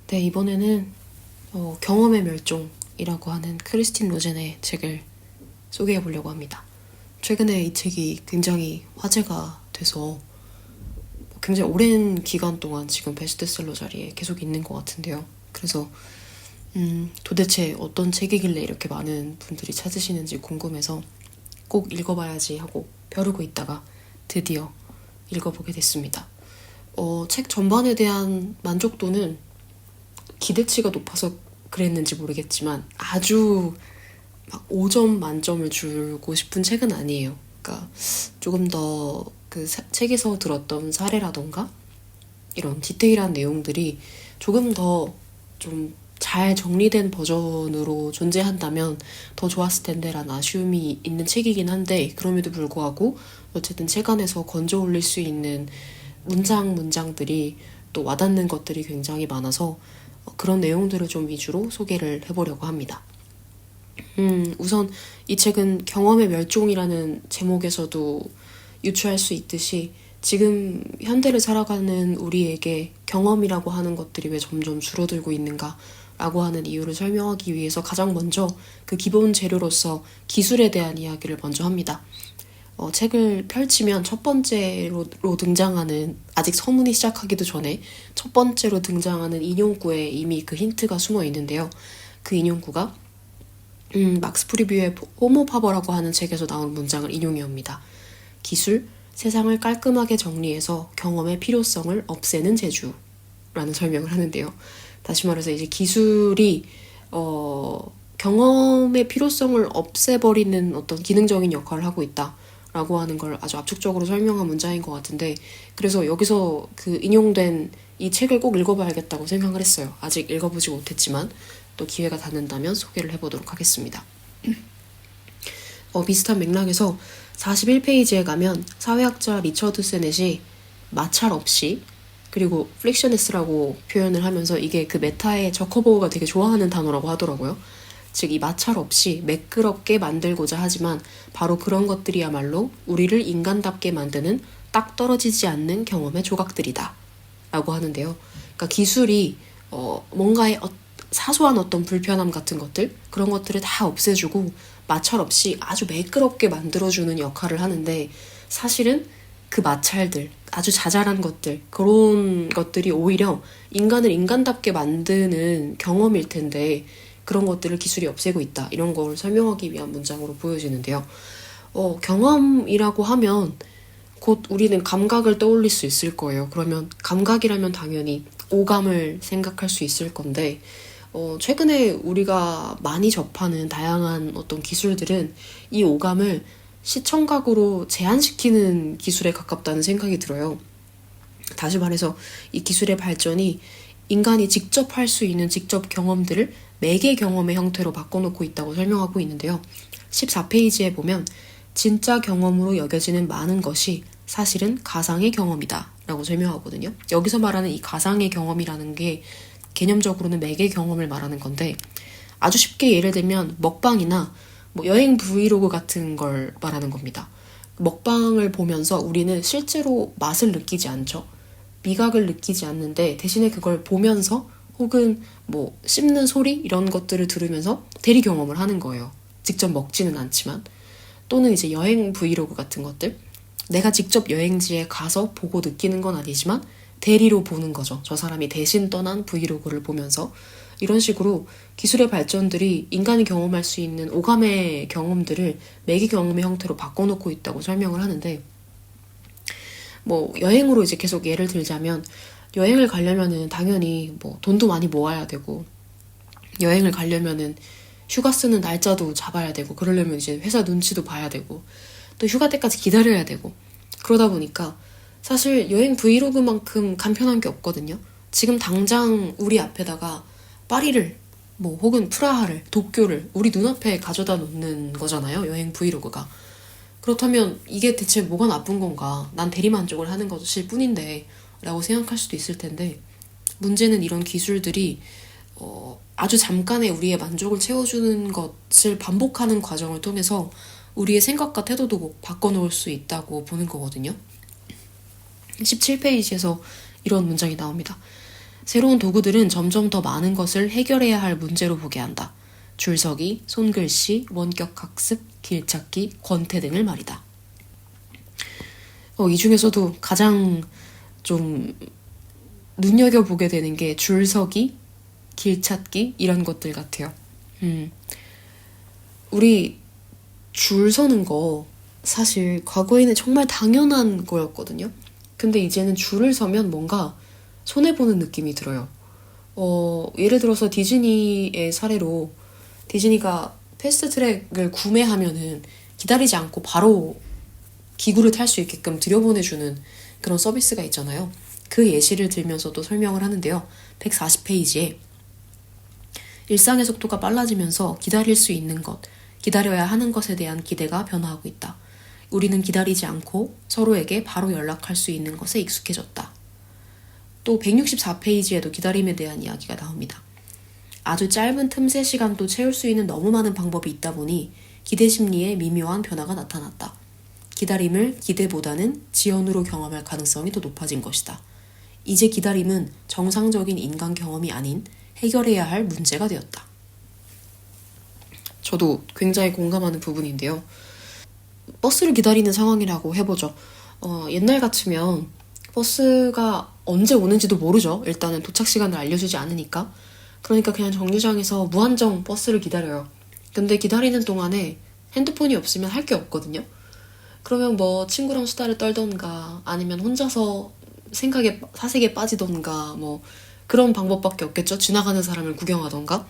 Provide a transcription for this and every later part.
네, 이번에는 경험의 멸종이라고 하는 크리스틴 로젠의 책을 소개해 보려고 합니다. 최근에 이 책이 굉장히 화제가 돼서 굉장히 오랜 기간 동안 지금 베스트셀러 자리에 계속 있는 것 같은데요. 그래서 도대체 어떤 책이길래 이렇게 많은 분들이 찾으시는지 궁금해서 꼭 읽어봐야지 하고 벼르고 있다가 드디어 읽어보게 됐습니다. 책 전반에 대한 만족도는 기대치가 높아서 그랬는지 모르겠지만 아주 막 5점 만점을 주고 싶은 책은 아니에요. 그러니까 조금 더 그 책에서 들었던 사례라던가 이런 디테일한 내용들이 조금 더 좀 잘 정리된 버전으로 존재한다면 더 좋았을 텐데라는 아쉬움이 있는 책이긴 한데, 그럼에도 불구하고 어쨌든 책 안에서 건져 올릴 수 있는 문장들이 또 와닿는 것들이 굉장히 많아서 그런 내용들을 좀 위주로 소개를 해보려고 합니다. 우선 이 책은 경험의 멸종이라는 제목에서도 유추할 수 있듯이 지금 현대를 살아가는 우리에게 경험이라고 하는 것들이 왜 점점 줄어들고 있는가 라고 하는 이유를 설명하기 위해서 가장 먼저 그 기본 재료로서 기술에 대한 이야기를 먼저 합니다. 책을 펼치면 첫 번째로 등장하는, 아직 서문이 시작하기도 전에 첫 번째로 등장하는 인용구에 이미 그 힌트가 숨어 있는데요. 그 인용구가 막스 프리뷰의 호모 파버라고 하는 책에서 나온 문장을 인용해옵니다. 기술, 세상을 깔끔하게 정리해서 경험의 필요성을 없애는 재주라는 설명을 하는데요. 다시 말해서 이제 기술이 경험의 필요성을 없애버리는 어떤 기능적인 역할을 하고 있다라고 하는 걸 아주 압축적으로 설명한 문장인 것 같은데, 그래서 여기서 그 인용된 이 책을 꼭 읽어봐야겠다고 생각을 했어요. 아직 읽어보지 못했지만 또 기회가 닿는다면 소개를 해보도록 하겠습니다. 비슷한 맥락에서 41페이지에 가면 사회학자 리처드 세넷이 마찰 없이, 그리고 프릭셔니스라고 표현을 하면서 이게 그 메타의 저커버가 되게 좋아하는 단어라고 하더라고요. 즉 이 마찰 없이 매끄럽게 만들고자 하지만 바로 그런 것들이야말로 우리를 인간답게 만드는 딱 떨어지지 않는 경험의 조각들이다 라고 하는데요. 그러니까 기술이 뭔가의 사소한 어떤 불편함 같은 것들, 그런 것들을 다 없애주고 마찰 없이 아주 매끄럽게 만들어주는 역할을 하는데, 사실은 그 마찰들, 아주 자잘한 것들, 그런 것들이 오히려 인간을 인간답게 만드는 경험일 텐데 그런 것들을 기술이 없애고 있다, 이런 걸 설명하기 위한 문장으로 보여지는데요. 경험이라고 하면 곧 우리는 감각을 떠올릴 수 있을 거예요. 그러면 감각이라면 당연히 오감을 생각할 수 있을 건데, 최근에 우리가 많이 접하는 다양한 어떤 기술들은 이 오감을 시청각으로 제한시키는 기술에 가깝다는 생각이 들어요. 다시 말해서 이 기술의 발전이 인간이 직접 할 수 있는 직접 경험들을 매개 경험의 형태로 바꿔놓고 있다고 설명하고 있는데요. 14페이지에 보면 진짜 경험으로 여겨지는 많은 것이 사실은 가상의 경험이다 라고 설명하거든요. 여기서 말하는 이 가상의 경험이라는 게 개념적으로는 매개 경험을 말하는 건데, 아주 쉽게 예를 들면 먹방이나 여행 브이로그 같은 걸 말하는 겁니다. 먹방을 보면서 우리는 실제로 맛을 느끼지 않죠. 미각을 느끼지 않는데 대신에 그걸 보면서 혹은 씹는 소리 이런 것들을 들으면서 대리 경험을 하는 거예요. 직접 먹지는 않지만. 또는 이제 여행 브이로그 같은 것들, 내가 직접 여행지에 가서 보고 느끼는 건 아니지만 대리로 보는 거죠. 저 사람이 대신 떠난 브이로그를 보면서. 이런 식으로 기술의 발전들이 인간이 경험할 수 있는 오감의 경험들을 매개 경험의 형태로 바꿔놓고 있다고 설명을 하는데, 여행으로 이제 계속 예를 들자면, 여행을 가려면은 당연히 돈도 많이 모아야 되고, 여행을 가려면은 휴가 쓰는 날짜도 잡아야 되고, 그러려면 이제 회사 눈치도 봐야 되고, 또 휴가 때까지 기다려야 되고, 그러다 보니까 사실 여행 브이로그만큼 간편한 게 없거든요. 지금 당장 우리 앞에다가 파리를 혹은 프라하를, 도쿄를 우리 눈앞에 가져다 놓는 거잖아요, 여행 브이로그가. 그렇다면 이게 대체 뭐가 나쁜 건가, 난 대리만족을 하는 것일 뿐인데 라고 생각할 수도 있을 텐데, 문제는 이런 기술들이 아주 잠깐의 우리의 만족을 채워주는 것을 반복하는 과정을 통해서 우리의 생각과 태도도 바꿔놓을 수 있다고 보는 거거든요. 17페이지에서 이런 문장이 나옵니다. 새로운 도구들은 점점 더 많은 것을 해결해야 할 문제로 보게 한다. 줄서기, 손글씨, 원격학습, 길찾기, 권태 등을 말이다. 이 중에서도 가장 좀 눈여겨보게 되는 게 줄서기, 길찾기 이런 것들 같아요. 우리 줄 서는 거 사실 과거에는 정말 당연한 거였거든요. 근데 이제는 줄을 서면 뭔가 손해보는 느낌이 들어요. 예를 들어서 디즈니의 사례로 디즈니가 패스트트랙을 구매하면은 기다리지 않고 바로 기구를 탈 수 있게끔 들여보내주는 그런 서비스가 있잖아요. 그 예시를 들면서도 설명을 하는데요. 140페이지에 일상의 속도가 빨라지면서 기다릴 수 있는 것, 기다려야 하는 것에 대한 기대가 변화하고 있다. 우리는 기다리지 않고 서로에게 바로 연락할 수 있는 것에 익숙해졌다. 또 164페이지에도 기다림에 대한 이야기가 나옵니다. 아주 짧은 틈새 시간도 채울 수 있는 너무 많은 방법이 있다 보니 기대 심리에 미묘한 변화가 나타났다. 기다림을 기대보다는 지연으로 경험할 가능성이 더 높아진 것이다. 이제 기다림은 정상적인 인간 경험이 아닌 해결해야 할 문제가 되었다. 저도 굉장히 공감하는 부분인데요. 버스를 기다리는 상황이라고 해보죠. 옛날 같으면 버스가 언제 오는지도 모르죠. 일단은 도착 시간을 알려주지 않으니까. 그러니까 그냥 정류장에서 무한정 버스를 기다려요. 근데 기다리는 동안에 핸드폰이 없으면 할 게 없거든요. 그러면 뭐 친구랑 수다를 떨던가 아니면 혼자서 생각에 사색에 빠지던가 뭐 그런 방법밖에 없겠죠. 지나가는 사람을 구경하던가.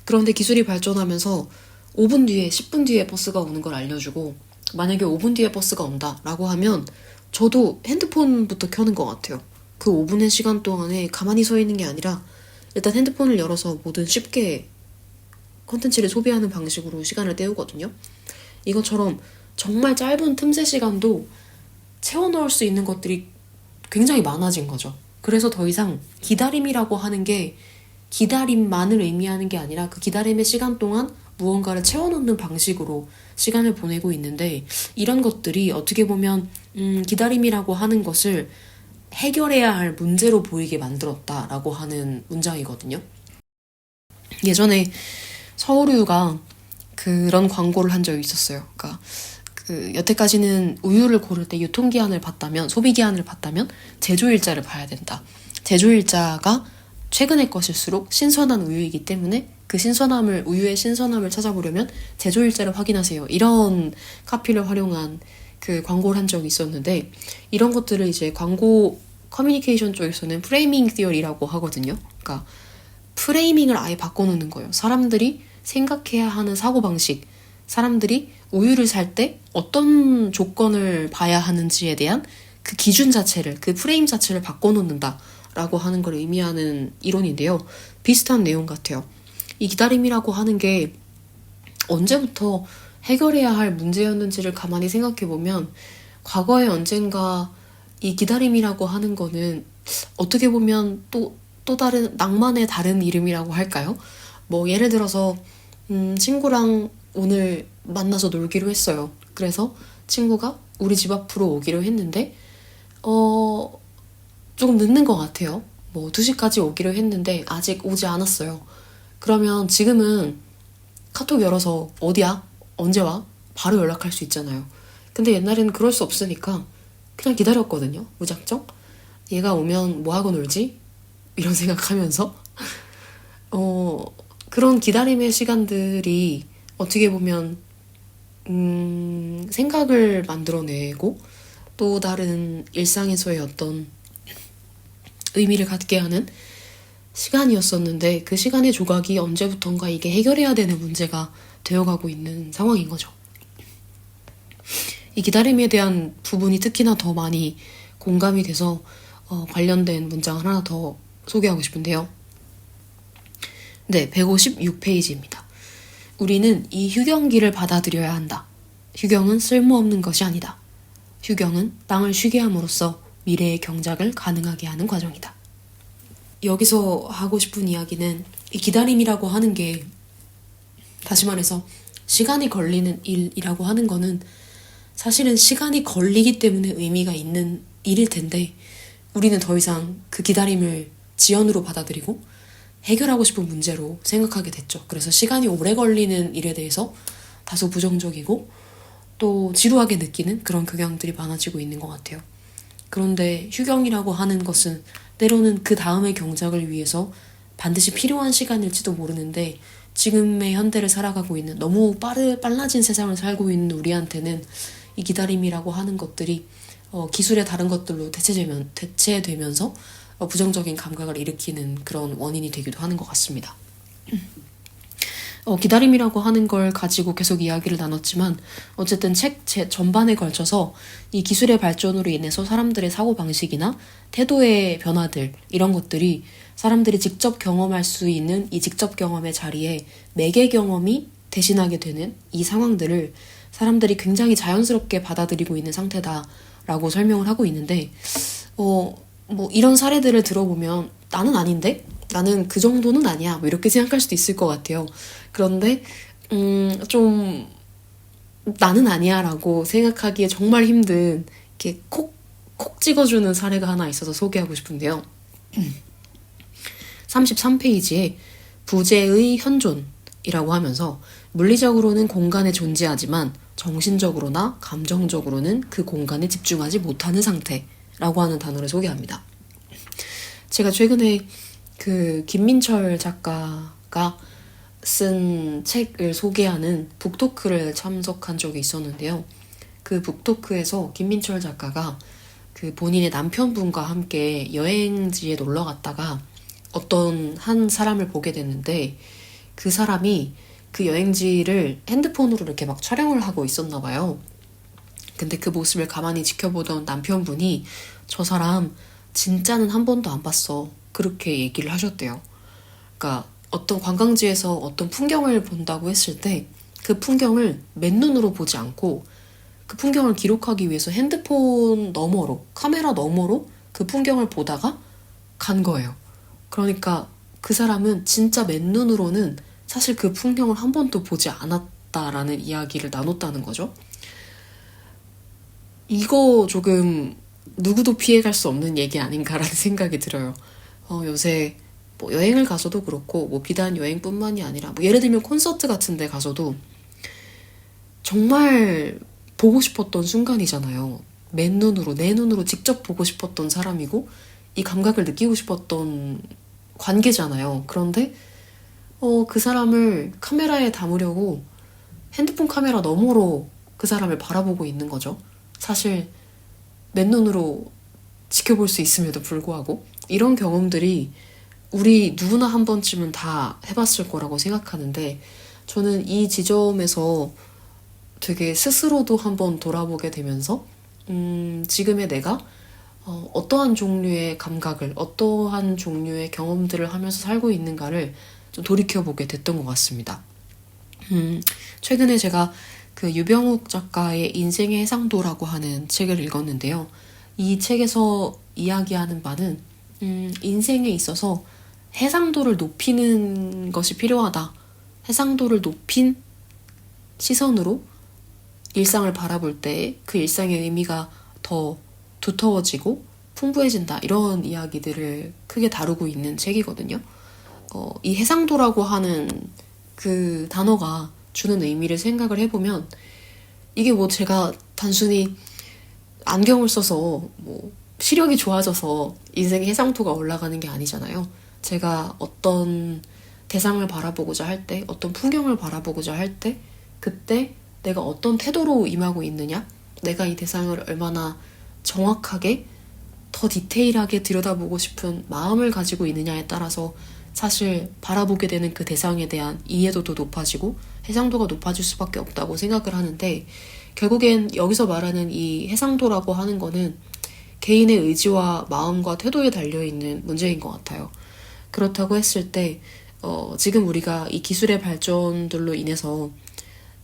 그런데 기술이 발전하면서 5분 뒤에 10분 뒤에 버스가 오는 걸 알려주고 만약에 5분 뒤에 버스가 온다라고 하면 저도 핸드폰부터 켜는 것 같아요. 그 5분의 시간 동안에 가만히 서 있는 게 아니라 일단 핸드폰을 열어서 뭐든 쉽게 콘텐츠를 소비하는 방식으로 시간을 때우거든요. 이것처럼 정말 짧은 틈새 시간도 채워넣을 수 있는 것들이 굉장히 많아진 거죠. 그래서 더 이상 기다림이라고 하는 게 기다림만을 의미하는 게 아니라 그 기다림의 시간 동안 무언가를 채워넣는 방식으로 시간을 보내고 있는데 이런 것들이 어떻게 보면 기다림이라고 하는 것을 해결해야 할 문제로 보이게 만들었다라고 하는 문장이거든요. 예전에 서울우유가 그런 광고를 한 적이 있었어요. 그러니까 여태까지는 우유를 고를 때 유통기한을 봤다면, 소비기한을 봤다면 제조일자를 봐야 된다. 제조일자가 최근의 것일수록 신선한 우유이기 때문에 그 우유의 신선함을 찾아보려면 제조일자를 확인하세요. 이런 카피를 활용한 그 광고를 한 적이 있었는데 이런 것들을 이제 광고 커뮤니케이션 쪽에서는 프레이밍 티어리라고 하거든요. 그러니까 프레이밍을 아예 바꿔놓는 거예요. 사람들이 생각해야 하는 사고방식, 사람들이 우유를 살 때 어떤 조건을 봐야 하는지에 대한 그 기준 자체를, 그 프레임 자체를 바꿔놓는다라고 하는 걸 의미하는 이론인데요. 비슷한 내용 같아요. 이 기다림이라고 하는 게 언제부터 해결해야 할 문제였는지를 가만히 생각해보면 과거에 언젠가 이 기다림이라고 하는 거는 어떻게 보면 또 다른 낭만의 다른 이름이라고 할까요? 뭐 예를 들어서 친구랑 오늘 만나서 놀기로 했어요. 그래서 친구가 우리 집 앞으로 오기로 했는데 조금 늦는 것 같아요. 뭐 2시까지 오기로 했는데 아직 오지 않았어요. 그러면 지금은 카톡 열어서 어디야? 언제 와? 바로 연락할 수 있잖아요. 근데 옛날에는 그럴 수 없으니까 그냥 기다렸거든요. 무작정. 얘가 오면 뭐하고 놀지? 이런 생각하면서 그런 기다림의 시간들이 어떻게 보면 생각을 만들어내고 또 다른 일상에서의 어떤 의미를 갖게 하는 시간이었었는데 그 시간의 조각이 언제부턴가 이게 해결해야 되는 문제가 되어가고 있는 상황인 거죠. 이 기다림에 대한 부분이 특히나 더 많이 공감이 돼서 관련된 문장을 하나 더 소개하고 싶은데요. 네, 156페이지입니다. 우리는 이 휴경기를 받아들여야 한다. 휴경은 쓸모없는 것이 아니다. 휴경은 땅을 쉬게 함으로써 미래의 경작을 가능하게 하는 과정이다. 여기서 하고 싶은 이야기는 이 기다림이라고 하는 게 다시 말해서 시간이 걸리는 일이라고 하는 거는 사실은 시간이 걸리기 때문에 의미가 있는 일일 텐데 우리는 더 이상 그 기다림을 지연으로 받아들이고 해결하고 싶은 문제로 생각하게 됐죠. 그래서 시간이 오래 걸리는 일에 대해서 다소 부정적이고 또 지루하게 느끼는 그런 경향들이 많아지고 있는 것 같아요. 그런데 휴경이라고 하는 것은 때로는 그 다음의 경작을 위해서 반드시 필요한 시간일지도 모르는데 지금의 현대를 살아가고 있는 너무 빨라진 세상을 살고 있는 우리한테는 이 기다림이라고 하는 것들이 기술의 다른 것들로 대체되면서 부정적인 감각을 일으키는 그런 원인이 되기도 하는 것 같습니다. 기다림이라고 하는 걸 가지고 계속 이야기를 나눴지만 어쨌든 책 전반에 걸쳐서 이 기술의 발전으로 인해서 사람들의 사고방식이나 태도의 변화들 이런 것들이 사람들이 직접 경험할 수 있는 이 직접 경험의 자리에 매개 경험이 대신하게 되는 이 상황들을 사람들이 굉장히 자연스럽게 받아들이고 있는 상태다라고 설명을 하고 있는데 뭐 이런 사례들을 들어보면 나는 아닌데? 나는 그 정도는 아니야. 뭐 이렇게 생각할 수도 있을 것 같아요. 그런데 좀 나는 아니야 라고 생각하기에 정말 힘든 이렇게 콕 찍어주는 사례가 하나 있어서 소개하고 싶은데요. 33페이지에 부재의 현존이라고 하면서 물리적으로는 공간에 존재하지만 정신적으로나 감정적으로는 그 공간에 집중하지 못하는 상태라고 하는 단어를 소개합니다. 제가 최근에 그 김민철 작가가 쓴 책을 소개하는 북토크를 참석한 적이 있었는데요. 그 북토크에서 김민철 작가가 그 본인의 남편분과 함께 여행지에 놀러 갔다가 어떤 한 사람을 보게 됐는데 그 사람이 그 여행지를 핸드폰으로 이렇게 막 촬영을 하고 있었나 봐요. 근데 그 모습을 가만히 지켜보던 남편분이 저 사람 진짜는 한 번도 안 봤어. 그렇게 얘기를 하셨대요. 그러니까 어떤 관광지에서 어떤 풍경을 본다고 했을 때 그 풍경을 맨눈으로 보지 않고 그 풍경을 기록하기 위해서 핸드폰 너머로, 카메라 너머로 그 풍경을 보다가 간 거예요. 그러니까 그 사람은 진짜 맨눈으로는 사실 그 풍경을 한 번도 보지 않았다라는 이야기를 나눴다는 거죠. 이거 조금 누구도 피해갈 수 없는 얘기 아닌가라는 생각이 들어요. 요새 뭐 여행을 가서도 그렇고 뭐 비단 여행뿐만이 아니라 뭐 예를 들면 콘서트 같은 데 가서도 정말 보고 싶었던 순간이잖아요. 맨눈으로 내 눈으로 직접 보고 싶었던 사람이고 이 감각을 느끼고 싶었던 관계잖아요. 그런데 그 사람을 카메라에 담으려고 핸드폰 카메라 너머로 그 사람을 바라보고 있는 거죠. 사실 맨눈으로 지켜볼 수 있음에도 불구하고 이런 경험들이 우리 누구나 한 번쯤은 다 해봤을 거라고 생각하는데 저는 이 지점에서 되게 스스로도 한번 돌아보게 되면서 지금의 내가 어떠한 종류의 감각을 어떠한 종류의 경험들을 하면서 살고 있는가를 좀 돌이켜보게 됐던 것 같습니다. 최근에 제가 그 유병욱 작가의 인생의 해상도라고 하는 책을 읽었는데요. 이 책에서 이야기하는 바는 인생에 있어서 해상도를 높이는 것이 필요하다. 해상도를 높인 시선으로 일상을 바라볼 때 그 일상의 의미가 더 두터워지고 풍부해진다. 이런 이야기들을 크게 다루고 있는 책이거든요. 이 해상도라고 하는 그 단어가 주는 의미를 생각을 해보면 이게 뭐 제가 단순히 안경을 써서 뭐 시력이 좋아져서 인생의 해상도가 올라가는 게 아니잖아요. 제가 어떤 대상을 바라보고자 할 때, 어떤 풍경을 바라보고자 할 때, 그때 내가 어떤 태도로 임하고 있느냐, 내가 이 대상을 얼마나 정확하게, 더 디테일하게 들여다보고 싶은 마음을 가지고 있느냐에 따라서 사실 바라보게 되는 그 대상에 대한 이해도도 높아지고 해상도가 높아질 수밖에 없다고 생각을 하는데 결국엔 여기서 말하는 이 해상도라고 하는 거는 개인의 의지와 마음과 태도에 달려있는 문제인 것 같아요. 그렇다고 했을 때 지금 우리가 이 기술의 발전들로 인해서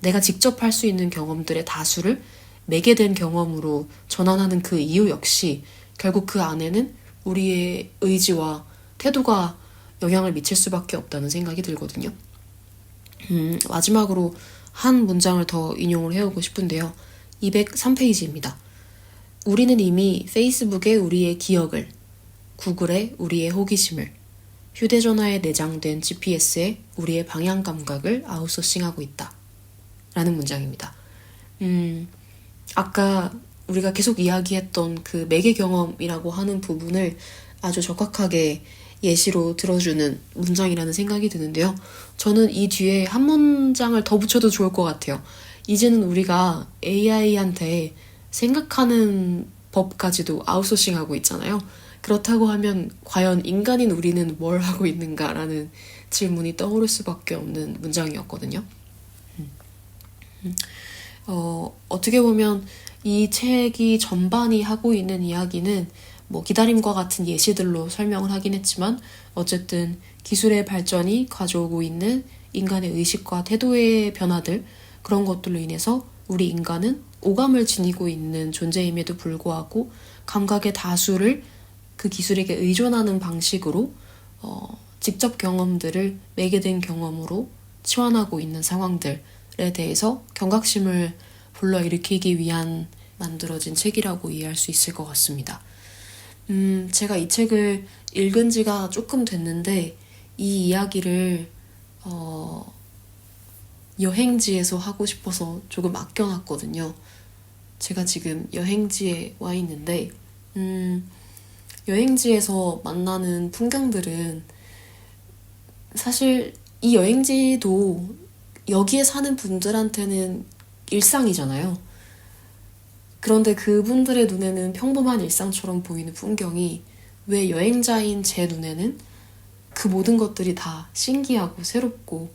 내가 직접 할 수 있는 경험들의 다수를 매개된 경험으로 전환하는 그 이유 역시 결국 그 안에는 우리의 의지와 태도가 영향을 미칠 수밖에 없다는 생각이 들거든요. 마지막으로 한 문장을 더 인용을 해오고 싶은데요. 203페이지입니다. 우리는 이미 페이스북에 우리의 기억을 구글에 우리의 호기심을, 휴대전화에 내장된 GPS에 우리의 방향 감각을 아웃소싱하고 있다. 라는 문장입니다. 아까 우리가 계속 이야기했던 그 매개 경험이라고 하는 부분을 아주 적확하게 예시로 들어주는 문장이라는 생각이 드는데요. 저는 이 뒤에 한 문장을 더 붙여도 좋을 것 같아요. 이제는 우리가 AI한테 생각하는 법까지도 아웃소싱하고 있잖아요. 그렇다고 하면 과연 인간인 우리는 뭘 하고 있는가라는 질문이 떠오를 수밖에 없는 문장이었거든요. 어떻게 보면 이 책이 전반이 하고 있는 이야기는 뭐 기다림과 같은 예시들로 설명을 하긴 했지만 어쨌든 기술의 발전이 가져오고 있는 인간의 의식과 태도의 변화들, 그런 것들로 인해서 우리 인간은 오감을 지니고 있는 존재임에도 불구하고 감각의 다수를 그 기술에게 의존하는 방식으로 직접 경험들을 매개된 경험으로 치환하고 있는 상황들에 대해서 경각심을 불러일으키기 위한 만들어진 책이라고 이해할 수 있을 것 같습니다. 제가 이 책을 읽은 지가 조금 됐는데 이 이야기를 여행지에서 하고 싶어서 조금 아껴놨거든요. 제가 지금 여행지에 와 있는데 여행지에서 만나는 풍경들은 사실 이 여행지도 여기에 사는 분들한테는 일상이잖아요. 그런데 그분들의 눈에는 평범한 일상처럼 보이는 풍경이 왜 여행자인 제 눈에는 그 모든 것들이 다 신기하고 새롭고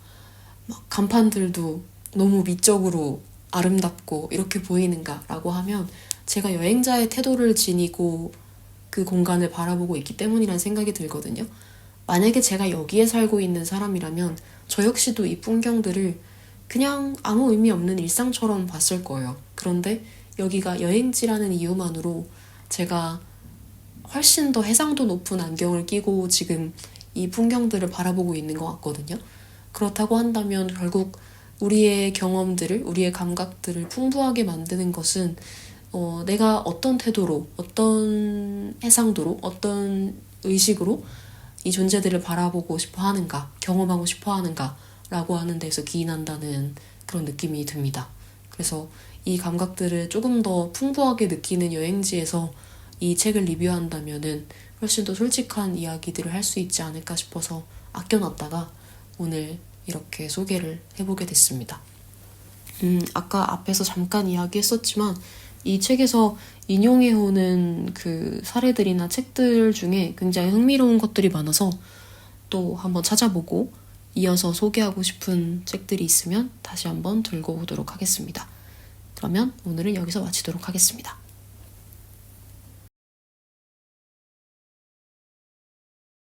막 간판들도 너무 미적으로 아름답고 이렇게 보이는가라고 하면 제가 여행자의 태도를 지니고 그 공간을 바라보고 있기 때문이라는 생각이 들거든요. 만약에 제가 여기에 살고 있는 사람이라면 저 역시도 이 풍경들을 그냥 아무 의미 없는 일상처럼 봤을 거예요. 그런데 여기가 여행지라는 이유만으로 제가 훨씬 더 해상도 높은 안경을 끼고 지금 이 풍경들을 바라보고 있는 것 같거든요. 그렇다고 한다면 결국 우리의 경험들을, 우리의 감각들을 풍부하게 만드는 것은 내가 어떤 태도로, 어떤 해상도로, 어떤 의식으로 이 존재들을 바라보고 싶어 하는가, 경험하고 싶어 하는가 라고 하는 데서 기인한다는 그런 느낌이 듭니다. 그래서 이 감각들을 조금 더 풍부하게 느끼는 여행지에서 이 책을 리뷰한다면은 훨씬 더 솔직한 이야기들을 할 수 있지 않을까 싶어서 아껴놨다가 오늘 이렇게 소개를 해보게 됐습니다. 아까 앞에서 잠깐 이야기했었지만 이 책에서 인용해오는 그 사례들이나 책들 중에 굉장히 흥미로운 것들이 많아서 또 한번 찾아보고 이어서 소개하고 싶은 책들이 있으면 다시 한번 들고 오도록 하겠습니다. 그러면 오늘은 여기서 마치도록 하겠습니다.